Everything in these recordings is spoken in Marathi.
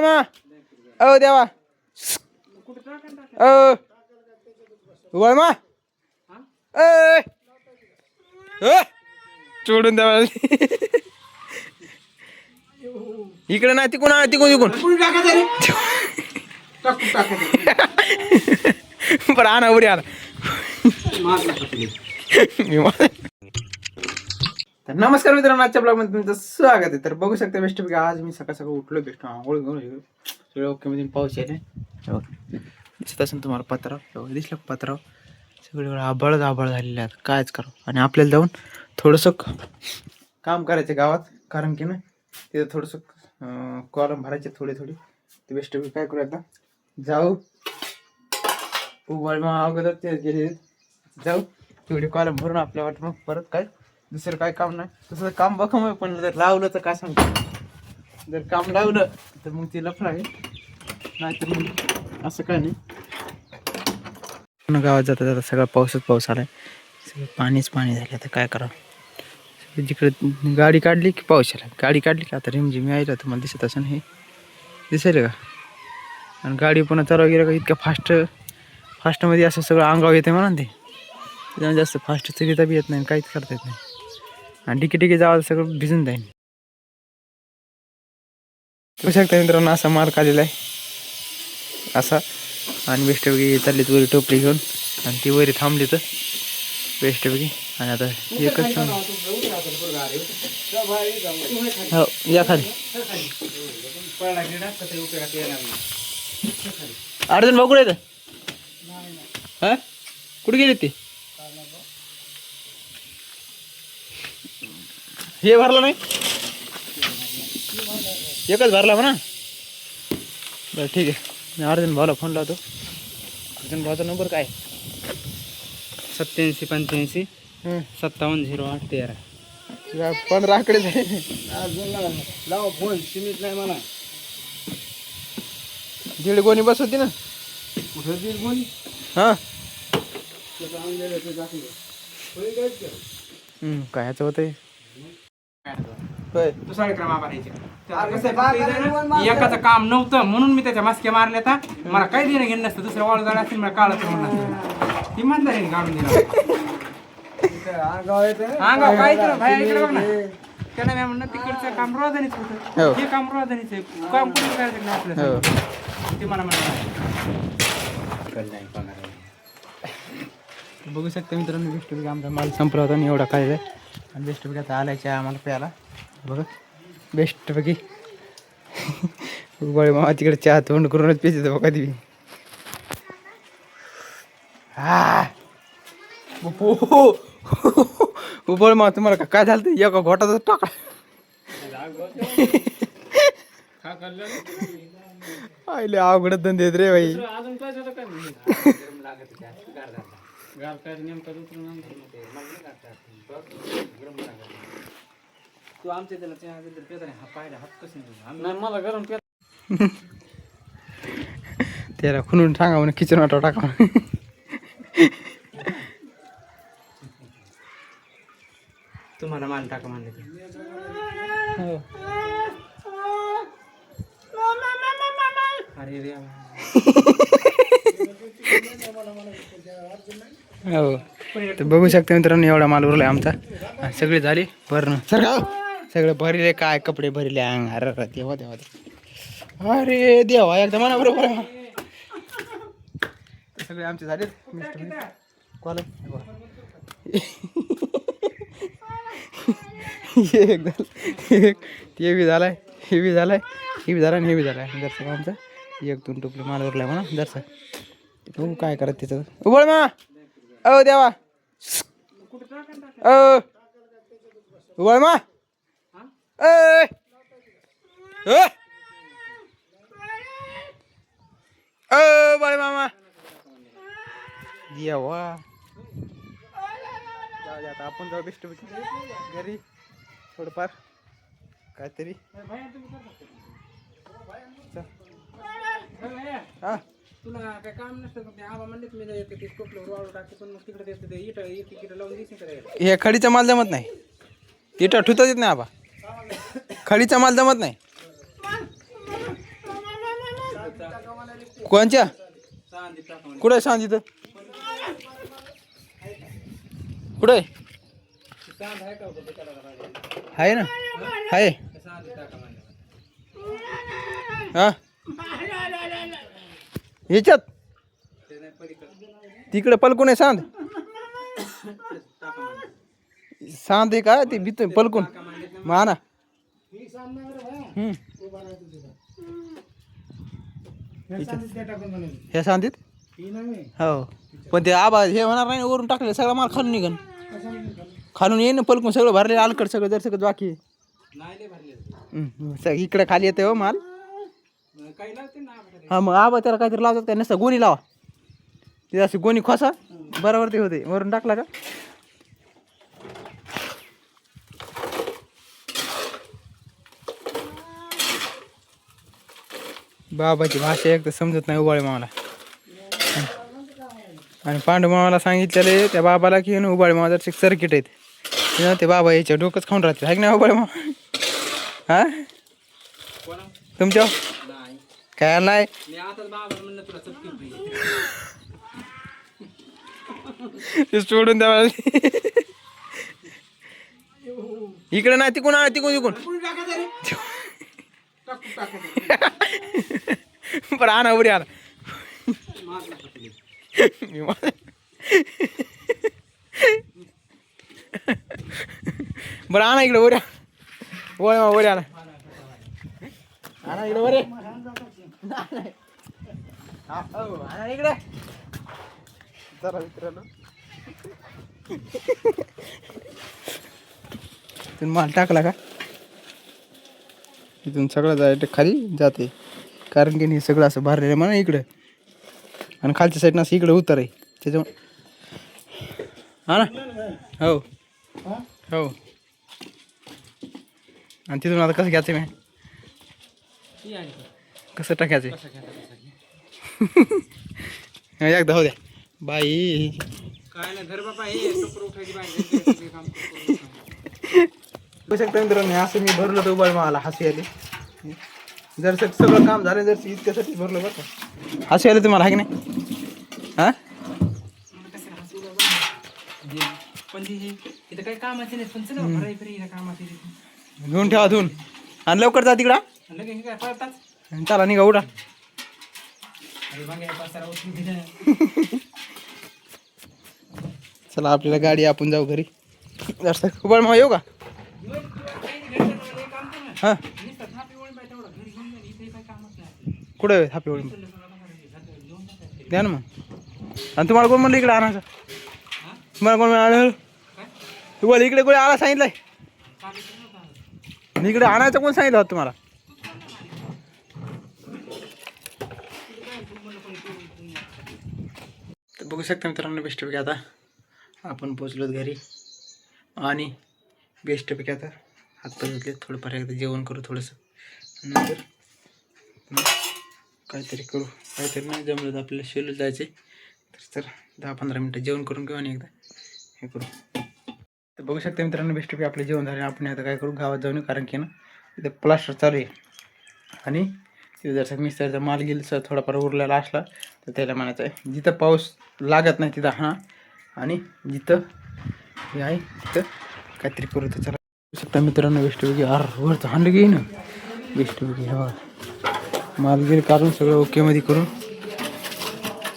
ओ देवा ओ वळ मा सोडून द्यावा इकडे नाही तिकून तिकून पण आणा उडी आणा तर नमस्कार मित्रांनो, आजच्या ब्लॉगमध्ये तुमचं स्वागत आहे. तर बघू शकता बेस्ट पैकी आज मी सकाळ सकाळ उठलो, बेस्ट आंघोळ घेऊन सगळं ओके मध्ये पाऊस आहे दिसत असेल तुम्हाला पत्राव दिसलं पत्राव सगळीकडे आभाळ झालेले आहेत. कायच करावं आणि आपल्याला जाऊन थोडंसं काम करायचं गावात, कारण की ना तिथं थोडंसं कॉलम भरायचे थोडे ते बेस्ट पैकी काय करू आता जाऊ उबळ अगोदर ते गेले जाऊ तेवढे कॉलम भरून आपल्या वाटत मग परत काय दुसरं काय काम नाही. तसं काम बघम आहे, पण जर लावलं तर काय सांगतो, जर काम लावलं तर मग ते लफडं आहे, नाहीतर मग असं काय नाही. गावात जाता सगळा पाऊस आलाय, सगळं पाणी झालं. आता काय करावं, जिकडे गाडी काढली की पाऊस आला, गाडी काढली की आता रिमझिम यायला तुम्हाला दिसत असं हे दिसेल का. आणि गाडी पुन्हा चालवा गेलं का इतक्या फास्टमध्ये असं सगळं अंगावर येते म्हणा ते, त्याच्यामुळे जास्त फास्ट चलिता बी येत नाही, काहीच करता येत नाही. आणि डिकी जावं सगळं भिजून जाईल. बघू शकता मित्रांनो असा मार्क आलेला आहे असा. आणि बेस्ट पैकी चाललीत वरी टोपली घेऊन, आणि ती वरी थांबली तर बेस्ट पैकी. आणि आता एकच हो या खाली अर्जुन भाऊ कुठे येतं हा कुठे गेले ते हे भरला नाही एकच भरला म्हणा. बरं ठीक आहे, मी अर्जुन भाऊला फोन लावतो. अर्जुन भाऊचा नंबर काय 87 85 57 08 13. 15 आकडेच आहे. लावा फोन सिमिट नाही म्हणा. दीड गोणी बस होती ना कुठं दीड गोणी हां कायचं होतंय दुसरा क्रम भरायचे. एकाचं काम नव्हतं म्हणून मी त्याच्या मास्क्या मारल्या तर मला काही देणं घेणं नसतं. दुसरं वाळू झालं असेल मला काळच म्हणून ती म्हणणार काढून दिला अंगाव काय तर भाई इकडे बघ ना. त्याला मी म्हणलं तिकडचं काम रोजनीच होतं, हे काम रोजनीच आहे, काम कुठं करायचं नाही आपलं. ते मला म्हणलं बघू शकता मित्रांनो बेस्ट पैकी आमचा माल संपला होता आणि एवढा काय आणि बेस्ट पैकी आता आलायच्या आम्हाला प्यायला. बघा बेस्ट पैकी बळे मामा तिकडे चहा तोंड करूनच पेच बघा कधी उबळ मा तुम्हाला काय झालं ते एका घोटाचा टाका आईले अवघड धंदे आहेत रे बाई. तू आमच्या मला गरम त्याला खुनून सांगा म्हणे किचन वाटा टाका. तुम्हाला मान टाका म्हणले अरे रे हो. तर बघू शकता मित्रांनो एवढा माल उरलाय आमचा आणि सगळी झाली भरणं सगळं भरले काय कपडे भरले अंग. अरे देवा देवा अरे देवा एकदा म्हणा बरोबर सगळे आमचे झाले कॉलेज ते बी झालाय हे बी झालाय हे बी झाला आणि हे बी झालाय. दर्शक आमचा 1-2 टोपले माल उरलाय म्हणा दर्शक. तू काय करत तिथं उबळ मा ओ देवा उबळ मा बाळे मामा देवा आता आपण जाऊ बेस्ट घरी थोडंफार काहीतरी हा तुला काय काम नसतं ते आबा म्हणले मी ते टोपलं वाळू टाकते पण मग तिकडे ते इट लावून दिसेल. हे खडीचा माल जमत नाही, इटा ठुतच येत नाही आबा, खडीचा माल जमत नाही. कोणच्या सांदी टाका म्हणजे. कुठे सांग तिथं कुठे सांद आहे का हो त्याला करायला? आहे ना आहे सांदी टाका म्हणजे. हा याच्यात ते नाही पलीकडे तिकडे पलकून आहे सांद टाका म्हणजे. सांद आहे का ते भीत पलकून टाका म्हणजे माना हे सांगतीत हो पण ते आबा हे होणार नाही वरून टाकले सगळा माल खालून निघन खालून येईन पलकून सगळं भरले अलकड सगळं जर सगळं बाकी आहे. नाही लय भरले इकडे खाली येते हो माल काही लावते ना आपल्याला. हा मग आबा त्याला काहीतरी लावतात काय नसतं गोणी लावा ते अशी गोणी खोसा बरोबर ते होते वरून टाकला का बाबाची भाषा एक तर समजत नाही उबाळे मामाला आणि पांडू मामाला सांगितलेले त्या बाबाला की उबाळे मामा जर सर्किट आहेत ते बाबा याच्या डोकंच खाऊन राहते आहे की नाही उबाळे मामा हा कोणा? तुमच्या नाही काय नाही मी आताच बाबा म्हणलं तुला चटकी होती. ते सोडून द्यावा इकडे नाही तिकून आण तिकून तिकून कुठे टाकायचं रे? टाकू टाकायचं. बरं आणा उडी आणा माझं पटली. बरं आणा इकडे उड्या वर आणा आणा इकडे वर आणा इकडे जरा मित्रांनो तुम्ही माल टाकला का इथून सगळं जायचं खाली जाते कारण की हे सगळं असं भरलेलं म्हणा इकडं आणि खालच्या साईडनं असं इकडं उतर आहे त्याच्यामुळे हा ना हो हो आणि तिथून आता कसं घ्यायचं मी ती आणि कसं टाकायचं कसं घ्यायचं कसं घ्या. एकदा हो द्या बाई काय नाही धर बाबा हे टोकर उठायची बाहेर काम करू. बघू शकता मित्रांनो असं मी भरलं तर उभा मला हसू आले जर सगळं काम झालं जर इतक्यासाठी भरलं बरं का हसू आले तुम्हाला आहे की नाही हां पण ते हे इथं काही कामाचे नाही पण चला भराई फिरी कामाचे धुवून ठेवा धुवून आणि लवकर जा तिकडं लगेच हे काय पळतात. आणि चला निघा उडा अरे मग या पासारा उचलून दिलं. चला आपल्याला गाडी आपण जाऊ घरी जास्त उभा मग येऊ का हां कुठं हापी वळून द्या ना मग आणि तुम्हाला कोण म्हणलं इकडे आणायचं तुम्हाला कोण आलं तुम्हाला इकडे कोणी आला सांगितलंय इकडे आणायचं कोण सांगितलं होतं तुम्हाला तर बघू शकता मित्रांनो बेस्टपैकी आता आपण पोचलो घरी आणि बेस्टपैकी आता हातपाय धुतले थोडंफार एकदा जेवण करू थोडंसं नंतर काहीतरी करू काहीतरी नाही जमलं तर आपल्याला शेलू जायचे तर 10-15 मिनटं जेवण करून घेऊ आणि एकदा हे करू तर बघू शकता मित्रांनो बेस्टपैकी आपलं जेवण झाले आपण आता काय करू गावात जाऊन कारण की ना तिथे प्लास्टर चालू आहे आणि तिथं जर मिस्त्रीचा माल गेला तर थोडाफार उरलेला असला तर त्याला म्हणायचं आहे जिथं पाऊस लागत नाही तिथं हां आणि जिथं हे आहे तिथं काहीतरी करू तर चला बघू शकता मित्रांनो बेस्टपैकी वरचं हांड घेईन बेस्टपैकी हे बघा माल गेल काढून सगळं ओकेमध्ये करून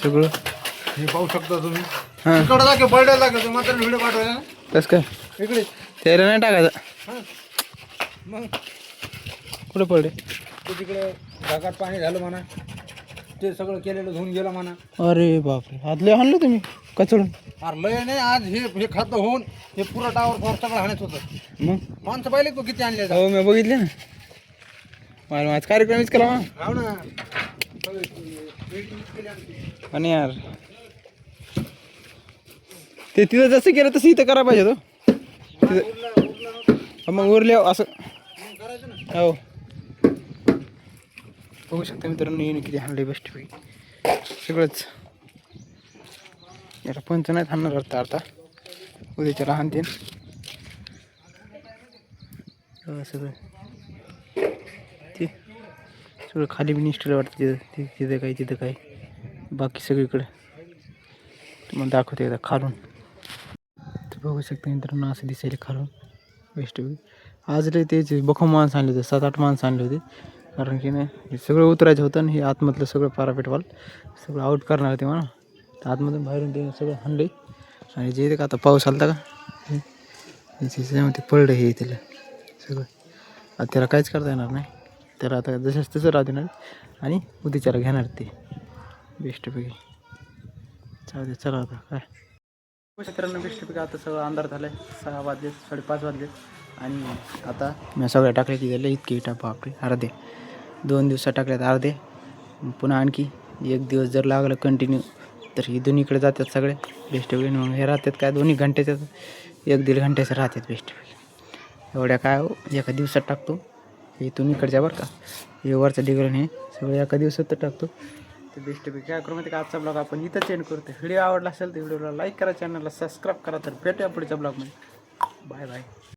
सगळं हे पाहू शकता तुम्ही हां इकडे जागे बर्डे लागेल मात्र व्हिडिओ पाठवायला ना कसं काय इकडे त्याला नाही टाकायचं मग कुठं पडले ते तिकडे ढगात पाणी झालं म्हणा ते सगळं केलेलं धुवून गेलं म्हणा अरे बापरे आदले आणलं तुम्ही कचडून अरे लय नाही आज हे खातं होऊन हे पुरा टावर फॉर सगळं हाणत होतं मग माणसं पाहिले तू किती आणले हो मी बघितले ना मला माझा कार्यक्रमच केला मग राव ना आणि यार ते तिथं जसं केलं तसं इथं करायला पाहिजे तो तिथं मग उरले असं करायचं ना हो बघू शकता मित्रांनो येणे किती हाणले बेस्टपैकी सगळंच याला पंच नाही थांबणार वाटतं आता उद्याच्याला हाणते सगळं ते सगळं खाली बी निष्ठलं वाटतं तिथं काही तिथं काही बाकी सगळीकडे तुम्हाला दाखवते एकदा खालून. तर बघू शकता मित्रांनो असं दिसायला खालून वेस्ट. आज लय तेच बखम माणसं आणले होते, 7-8 माणसं आणले होते. कारण की नाही हे सगळं उतरायचं होतं आणि हे आतमधलं सगळं पारापेट वाल सगळं आउट करणार होते म्हणा. तर आतमधून बाहेरून ते सगळं हाणले आणि जे का आता पाऊस आला का त्याच्यामध्ये पडलं हे त्याला सगळं. आता त्याला काहीच करता येणार नाही, त्याला आता जसंच तसं राहू देणार आणि उद्याच्याला घेणार ते बेस्टपैकी. चालते चला आता काय मित्रांनो बेस्टपैकी. आता सगळं अंधार झालं आहे, 6 वाजले 5:30 वाजले आणि आता मी सगळ्या टाकल्या की झालं इतके इटा बापरे. अर्धे 2 दिवसात टाकल्यात अर्धे, पुन्हा आणखी 1 दिवस जर लागलं कंटिन्यू तर ही दोन्हीकडे जातात सगळे बेस्टपैकी. मग हे राहतात काय 2 घंट्याच्या 1-1.5 घंट्याचं राहतात बेस्टपैकी. एवढ्या काय एका दिवसात टाकतो इथून इकडच्या बरं का. हे वरचं डिगरण हे सगळं एका दिवसात तर टाकतो. तर बेस्टपैकी काय करू माहिती का, आजचा ब्लॉग आपण इथं चेंज करतो. व्हिडिओ आवडला असेल तर व्हिडिओला लाईक करा, चॅनलला सबस्क्राईब करा. तर भेटूया पुढच्या ब्लॉगमध्ये. Bye bye.